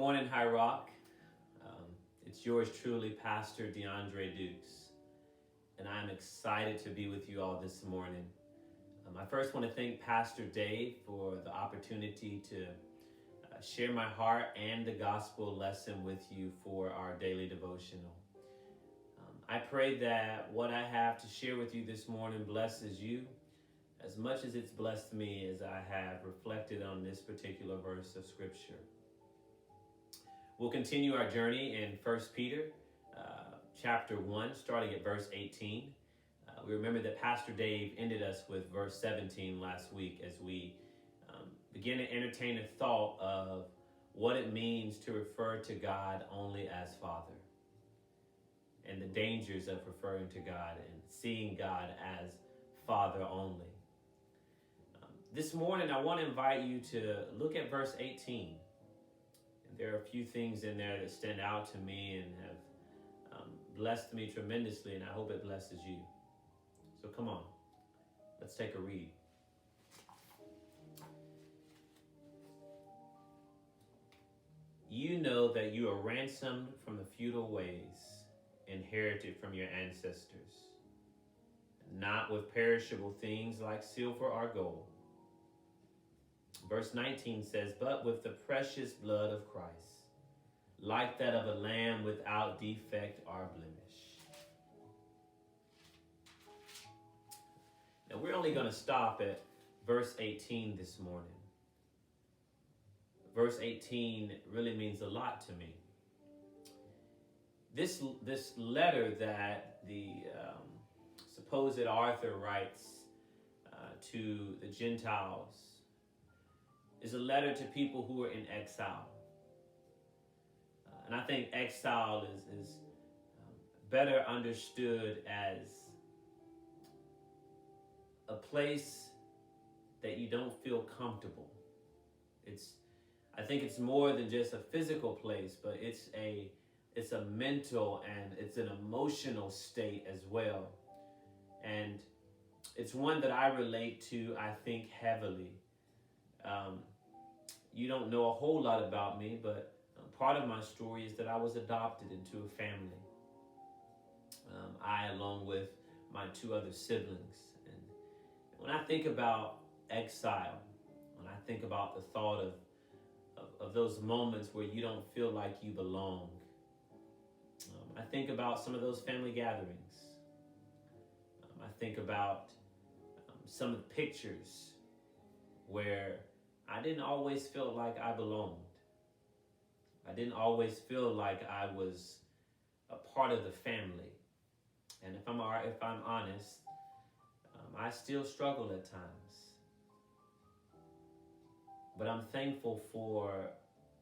morning, High Rock. It's yours truly, Pastor Deandre Dukes, and I'm excited to be with you all this morning. I first want to thank Pastor Dave for the opportunity to share my heart and the gospel lesson with you for our daily devotional. I pray that what I have to share with you this morning blesses you as much as it's blessed me as I have reflected on this particular verse of Scripture. We'll continue our journey in 1 Peter chapter 1, starting at verse 18. We remember that Pastor Dave ended us with verse 17 last week as we begin to entertain a thought of what it means to refer to God only as Father, and the dangers of referring to God and seeing God as Father only. This morning, I want to invite you to look at verse 18. And there are a few things in there that stand out to me and have blessed me tremendously, and I hope it blesses you. So come on, let's take a read. You know that you are ransomed from the futile ways inherited from your ancestors, not with perishable things like silver or gold. Verse 19 says, but with the precious blood of Christ, like that of a lamb without defect or blemish. Now we're only going to stop at verse 18 this morning. Verse 18 really means a lot to me. This letter that the supposed author writes to the Gentiles is a letter to people who are in exile. And I think exile is better understood as a place that you don't feel comfortable. I think it's more than just a physical place, but it's a mental and it's an emotional state as well. And it's one that I relate to, I think, heavily. You don't know a whole lot about me, but part of my story is that I was adopted into a family. I, along with my two other siblings. And when I think about exile, when I think about the thought of those moments where you don't feel like you belong, I think about some of those family gatherings. I think about some of the pictures where I didn't always feel like I belonged. I didn't always feel like I was a part of the family. And if I'm honest, I still struggle at times. But I'm thankful for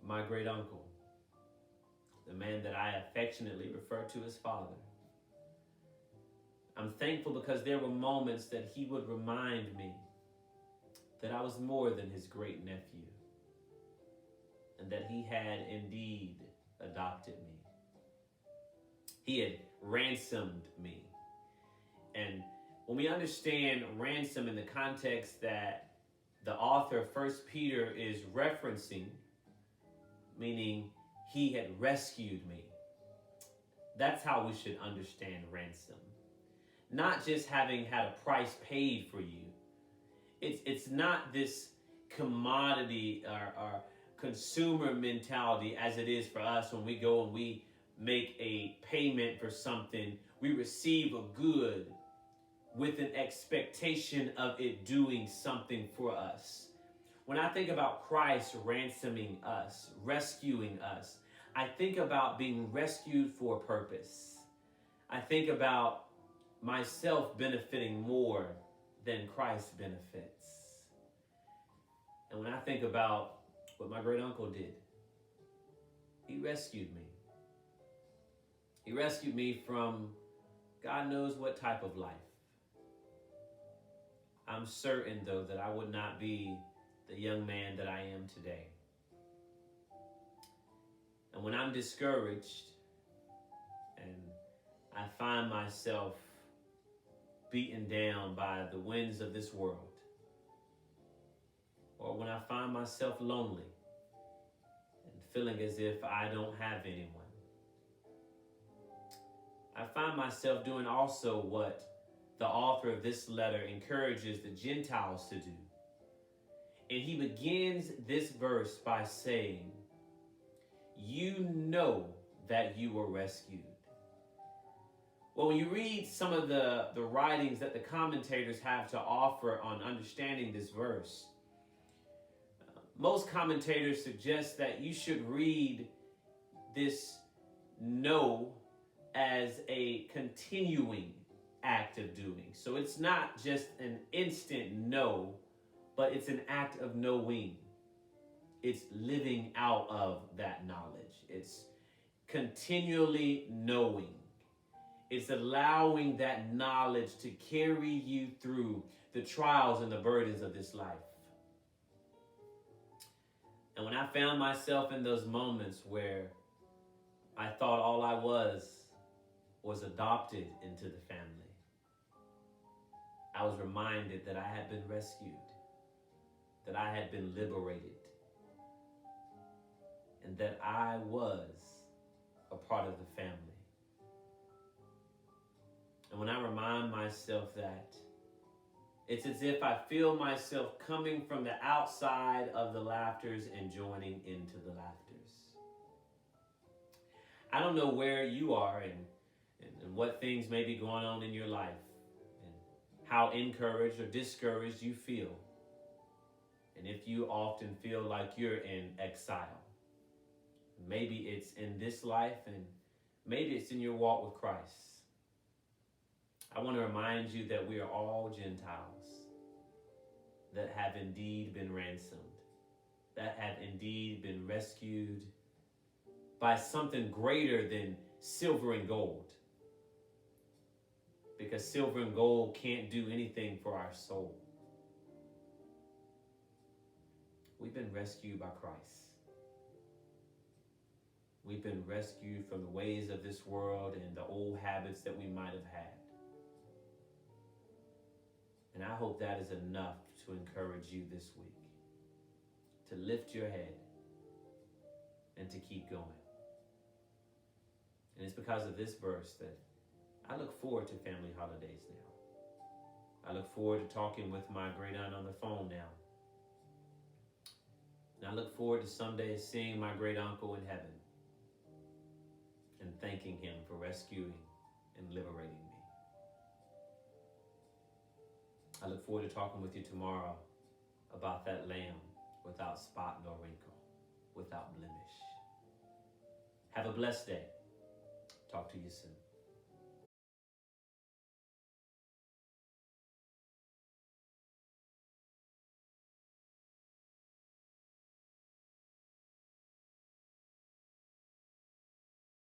my great uncle, the man that I affectionately refer to as Father. I'm thankful because there were moments that he would remind me that I was more than his great nephew, and that he had indeed adopted me. He had ransomed me. And when we understand ransom in the context that the author of 1 Peter is referencing, meaning he had rescued me, that's how we should understand ransom. Not just having had a price paid for you. It's not this commodity or consumer mentality as it is for us when we go and we make a payment for something. We receive a good with an expectation of it doing something for us. When I think about Christ ransoming us, rescuing us, I think about being rescued for a purpose. I think about myself benefiting more than Christ benefits. And when I think about what my great uncle did, he rescued me. He rescued me from God knows what type of life. I'm certain, though, that I would not be the young man that I am today. And when I'm discouraged and I find myself beaten down by the winds of this world, or when I find myself lonely and feeling as if I don't have anyone. I find myself doing also what the author of this letter encourages the Gentiles to do. And he begins this verse by saying, you know that you were rescued. Well, when you read some of the writings that the commentators have to offer on understanding this verse, most commentators suggest that you should read this know as a continuing act of doing. So it's not just an instant know, but it's an act of knowing. It's living out of that knowledge. It's continually knowing. It's allowing that knowledge to carry you through the trials and the burdens of this life. And when I found myself in those moments where I thought all I was adopted into the family, I was reminded that I had been rescued, that I had been liberated, and that I was a part of the family. And when I remind myself that, it's as if I feel myself coming from the outside of the laughters and joining into the laughters. I don't know where you are and what things may be going on in your life and how encouraged or discouraged you feel. And if you often feel like you're in exile, maybe it's in this life and maybe it's in your walk with Christ. I want to remind you that we are all Gentiles that have indeed been ransomed, that have indeed been rescued by something greater than silver and gold. Because silver and gold can't do anything for our soul. We've been rescued by Christ. We've been rescued from the ways of this world and the old habits that we might have had. And I hope that is enough to encourage you this week, to lift your head and to keep going. And it's because of this verse that I look forward to family holidays now. I look forward to talking with my great aunt on the phone now. And I look forward to someday seeing my great uncle in heaven and thanking him for rescuing and liberating me. I look forward to talking with you tomorrow about that lamb without spot nor wrinkle, without blemish. Have a blessed day. Talk to you soon.